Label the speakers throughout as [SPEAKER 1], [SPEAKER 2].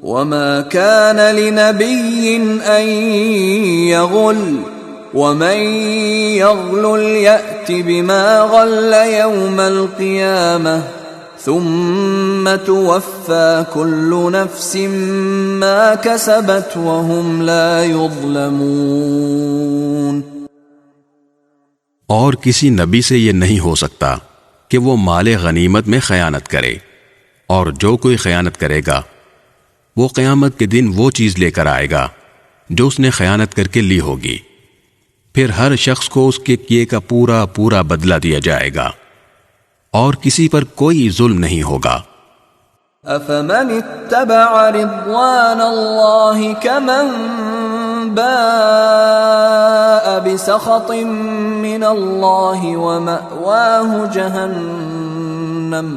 [SPEAKER 1] وما كان لنبي أن يغل ومن يغل يأت بما غل يوم القيامة ثم توفى كل نفس ما كسبت وهم لا يظلمون۔
[SPEAKER 2] اور کسی نبی سے یہ نہیں ہو سکتا کہ وہ مال غنیمت میں خیانت کرے، اور جو کوئی خیانت کرے گا وہ قیامت کے دن وہ چیز لے کر آئے گا جو اس نے خیانت کر کے لی ہوگی، پھر ہر شخص کو اس کے کیے کا پورا پورا بدلہ دیا جائے گا، اور کسی پر کوئی ظلم نہیں ہوگا۔
[SPEAKER 1] أفمن اتبع رضوان الله كمن باء بسخط من الله ومأواه جهنم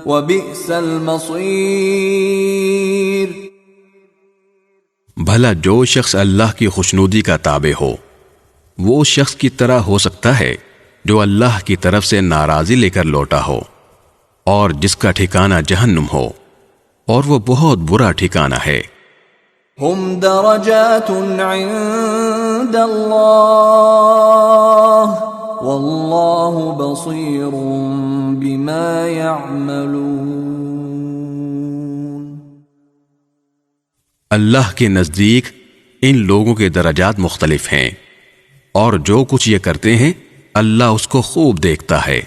[SPEAKER 1] وبئس المصير۔
[SPEAKER 2] بھلا جو شخص اللہ کی خوشنودی کا تابع ہو وہ اس شخص کی طرح ہو سکتا ہے جو اللہ کی طرف سے ناراضی لے کر لوٹا ہو اور جس کا ٹھکانہ جہنم ہو، اور وہ بہت برا ٹھکانہ ہے۔
[SPEAKER 1] ہم درجات عند اللہ واللہ بصیر بما يعملون۔
[SPEAKER 2] اللہ کے نزدیک ان لوگوں کے درجات مختلف ہیں، اور جو کچھ یہ کرتے ہیں اللہ اس کو خوب دیکھتا ہے۔